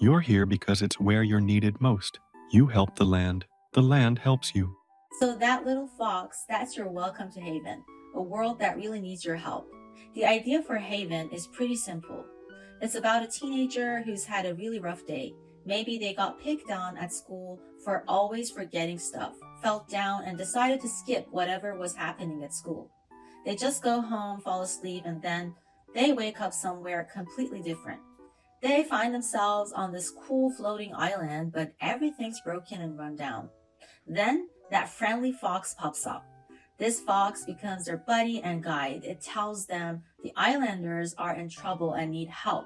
You're here because it's where you're needed most. You help the land helps you. So, that little fox, that's your welcome to Haven, a world that really needs your help. The idea for Haven is pretty simple. It's about a teenager who's had a really rough day. Maybe they got picked on at school for always forgetting stuff, felt down, and decided to skip whatever was happening at school. They just go home, fall asleep, and then they wake up somewhere completely different. They find themselves on this cool floating island, but everything's broken and run down. Then that friendly fox pops up. This fox becomes their buddy and guide. It tells them the islanders are in trouble and need help.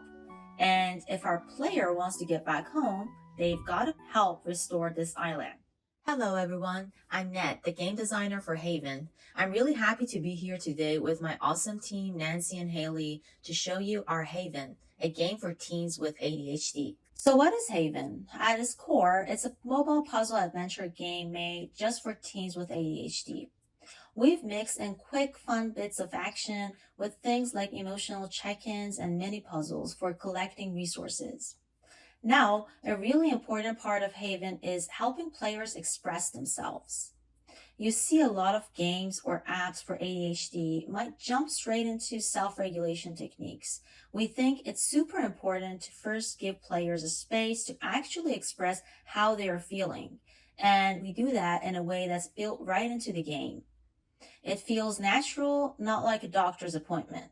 And if our player wants to get back home, they've got to help restore this island. Hello, everyone. I'm Ned, the game designer for Haven. I'm really happy to be here today with my awesome team, Nancy and Haley, to show you our Haven, a game for teens with ADHD. So, what is Haven? At its core, it's a mobile puzzle adventure game made just for teens with ADHD. We've mixed in quick, fun bits of action with things like emotional check ins and mini puzzles for collecting resources. Now, a really important part of Haven is helping players express themselves. You see a lot of games or apps for ADHD might jump straight into self-regulation techniques. We think it's super important to first give players a space to actually express how they are feeling. And we do that in a way that's built right into the game. It feels natural, not like a doctor's appointment.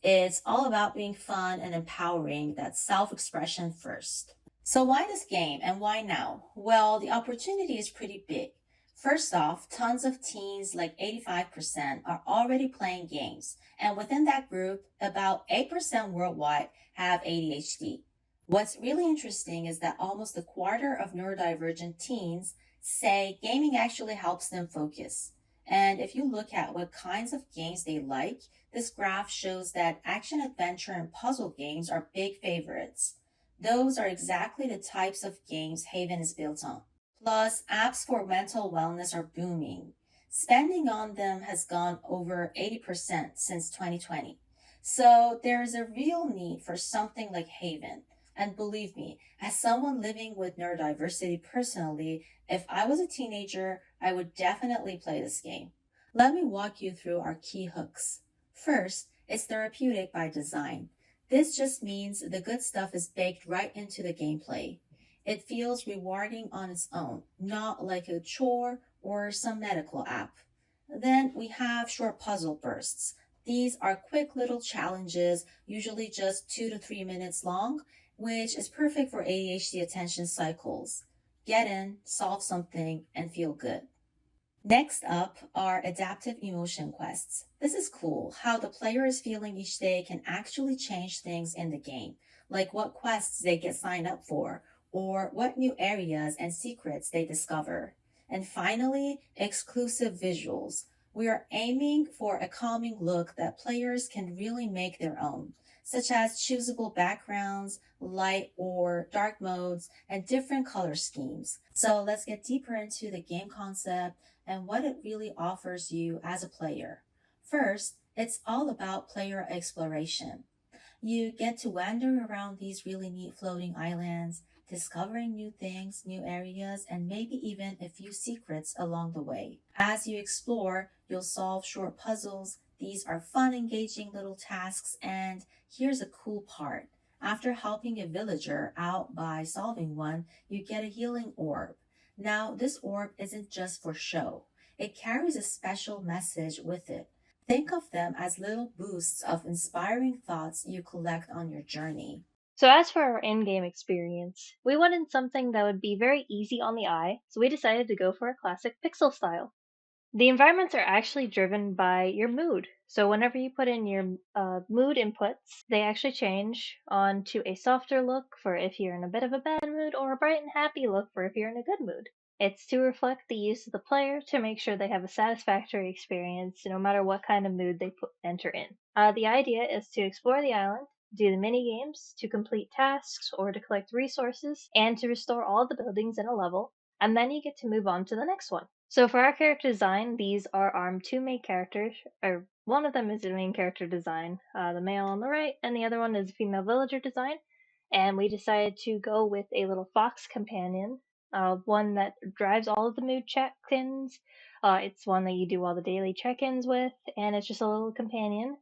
It's all about being fun and empowering that self expression first. So, why this game and why now? Well, the opportunity is pretty big. First off, tons of teens, like 85%, are already playing games, and within that group, about 8% worldwide have ADHD. What's really interesting is that almost a quarter of neurodivergent teens say gaming actually helps them focus. And if you look at what kinds of games they like, this graph shows that action adventure and puzzle games are big favorites. Those are exactly the types of games Haven is built on. Plus, apps for mental wellness are booming. Spending on them has gone over 80% since 2020. So there is a real need for something like Haven. And believe me, as someone living with neurodiversity personally, if I was a teenager, I would definitely play this game. Let me walk you through our key hooks. First, it's therapeutic by design. This just means the good stuff is baked right into the gameplay. It feels rewarding on its own, not like a chore or some medical app. Then we have short puzzle bursts. These are quick little challenges, usually just 2 to 3 minutes long, which is perfect for ADHD attention cycles. Get in, solve something, and feel good. Next up are adaptive emotion quests. This is cool. How the player is feeling each day can actually change things in the game, like what quests they get signed up for, or what new areas and secrets they discover. And finally, exclusive visuals. We are aiming for a calming look that players can really make their own, such as choosable backgrounds, light or dark modes, and different color schemes. So let's get deeper into the game concept and what it really offers you as a player. First, it's all about player exploration. You get to wander around these really neat floating islands, discovering new things, new areas, and maybe even a few secrets along the way. As you explore, you'll solve short puzzles. These are fun, engaging little tasks, and here's a cool part. After helping a villager out by solving one, you get a healing orb. Now, this orb isn't just for show. It carries a special message with it. Think of them as little boosts of inspiring thoughts you collect on your journey. So, as for our in game experience, we wanted something that would be very easy on the eye, so we decided to go for a classic pixel style. The environments are actually driven by your mood. So, whenever you put in your mood inputs, they actually change onto a softer look for if you're in a bit of a bad mood, or a bright and happy look for if you're in a good mood. It's to reflect the use of the player to make sure they have a satisfactory experience no matter what kind of mood they enter in. The idea is to explore the island, do the mini games, to complete tasks or to collect resources, and to restore all the buildings in a level, and then you get to move on to the next one. So for our character design, these are our two main characters, or one of them is the main character design, the male on the right, and the other one is female villager design. and we decided to go with a little fox companion, one that drives all of the mood check-ins. It's one that you do all the daily check-ins with, and it's just a little companion.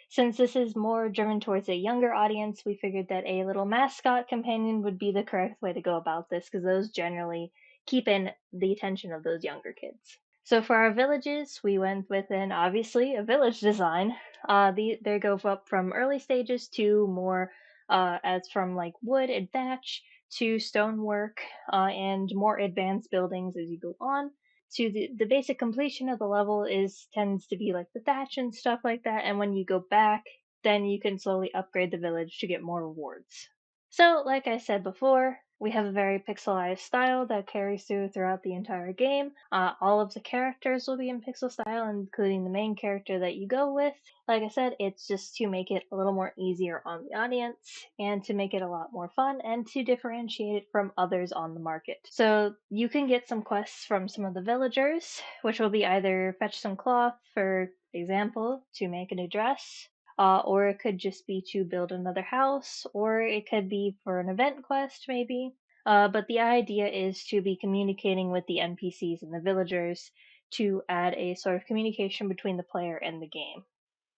Since this is more driven towards a younger audience, we figured that a little mascot companion would be the correct way to go about this, because those generally keep in the attention of those younger kids. So for our villages, we went with obviously a village design. They go up from early stages to more as from like wood and thatch to stonework and more advanced buildings as you go on. To the basic completion of the level is tends to be like the thatch and stuff like that. And when you go back, then you can slowly upgrade the village to get more rewards. So, like I said before, we have a very pixelized style that carries throughout the entire game. All of the characters will be in pixel style, including the main character that you go with. Like I said, it's just to make it a little more easier on the audience and to make it a lot more fun and to differentiate it from others on the market. So you can get some quests from some of the villagers, which will be either fetch some cloth, for example, to make a new dress, or it could just be to build another house, or it could be for an event quest, maybe. But the idea is to be communicating with the NPCs and the villagers to add a sort of communication between the player and the game.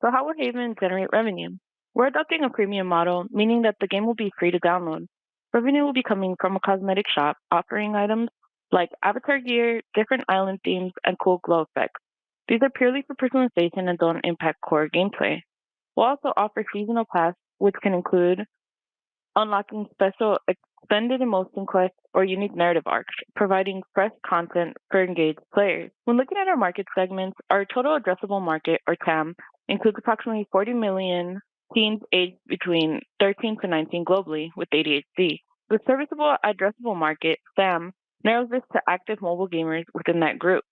So how will Haven generate revenue? We're adopting a premium model, meaning that the game will be free to download. Revenue will be coming from a cosmetic shop offering items like avatar gear, different island themes, and cool glow effects. These are purely for personalization and don't impact core gameplay. We'll also offer seasonal pass, which can include unlocking special extended emotion quests or unique narrative arcs, providing fresh content for engaged players. When looking at our market segments, our total addressable market, or TAM, includes approximately 40 million teens aged between 13 to 19 globally with ADHD. The serviceable addressable market, SAM, narrows this to active mobile gamers within that group,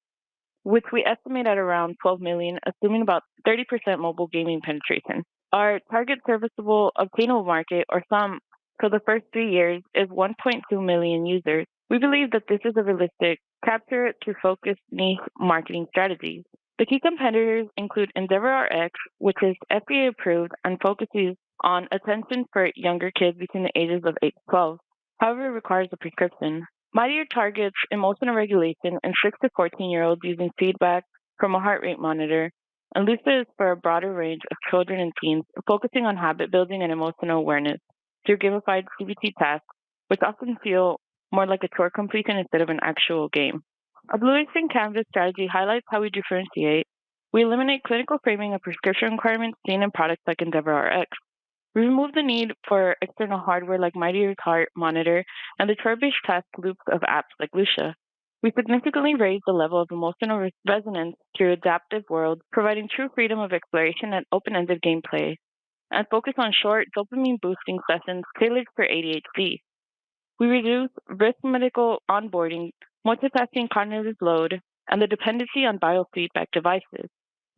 which we estimate at around 12 million, assuming about 30% mobile gaming penetration. Our target serviceable obtainable market, or SOM, for the first 3 years is 1.2 million users. We believe that this is a realistic capture to focus niche marketing strategies. The key competitors include EndeavorRx, which is FDA approved and focuses on attention for younger kids between the ages of 8 to 12. However, it requires a prescription. Mightier targets emotional regulation in 6 to 14-year-olds using feedback from a heart rate monitor, and Lucia is for a broader range of children and teens, focusing on habit building and emotional awareness through gamified CBT tasks, which often feel more like a chore completion instead of an actual game. A bluish and canvas strategy highlights how we differentiate. We eliminate clinical framing of prescription requirements seen in products like EndeavorRx. We remove the need for external hardware like Mighty's Heart Monitor and the chore-based task loops of apps like Lucia. We significantly raise the level of emotional resonance through adaptive worlds, providing true freedom of exploration and open-ended gameplay, and focus on short, dopamine-boosting sessions tailored for ADHD. We reduce risk medical onboarding, multitasking cognitive load, and the dependency on biofeedback devices.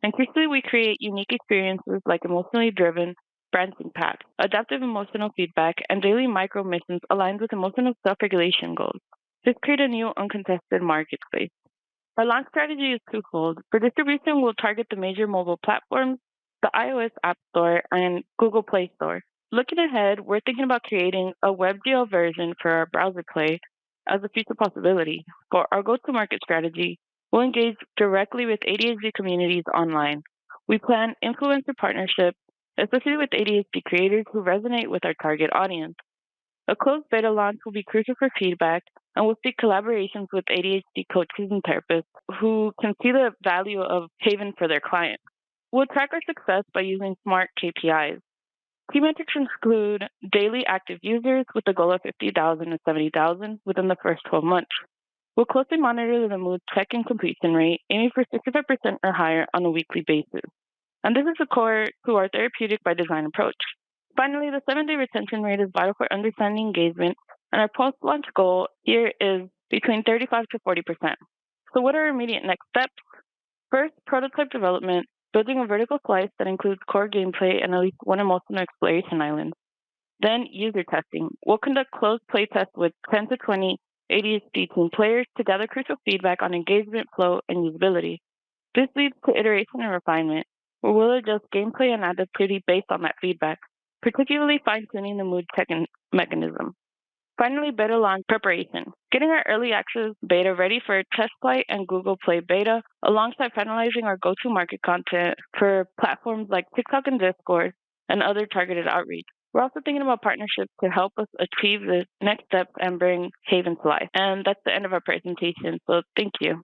And crucially, we create unique experiences like emotionally driven branching paths, adaptive emotional feedback, and daily micro missions aligned with emotional self-regulation goals. This creates a new uncontested marketplace. Our launch strategy is twofold. For distribution, we'll target the major mobile platforms, the iOS App Store, and Google Play Store. Looking ahead, we're thinking about creating a WebGL version for our browser play as a future possibility. For our go-to-market strategy, we'll engage directly with ADHD communities online. We plan influencer partnerships, especially with ADHD creators who resonate with our target audience. A closed beta launch will be crucial for feedback, and we'll seek collaborations with ADHD coaches and therapists who can see the value of Haven for their clients. We'll track our success by using smart KPIs. Key metrics include daily active users with a goal of 50,000 to 70,000 within the first 12 months. We'll closely monitor the mood check and completion rate, aiming for 65% or higher on a weekly basis. And this is a core to our therapeutic by design approach. Finally, the 7-day retention rate is vital for understanding engagement, and our post-launch goal here is between 35 to 40%. So what are our immediate next steps? First, prototype development, building a vertical slice that includes core gameplay and at least one emotional exploration island. Then, user testing. We'll conduct closed play tests with 10 to 20 ADHD team players to gather crucial feedback on engagement, flow, and usability. This leads to iteration and refinement, where we'll adjust gameplay and adaptivity based on that feedback. particularly fine-tuning the mood check-in mechanism. Finally, beta launch preparation. Getting our early access beta ready for test flight and Google Play beta, alongside finalizing our go-to-market content for platforms like TikTok and Discord and other targeted outreach. We're also thinking about partnerships to help us achieve the next steps and bring Haven to life. And that's the end of our presentation, so thank you.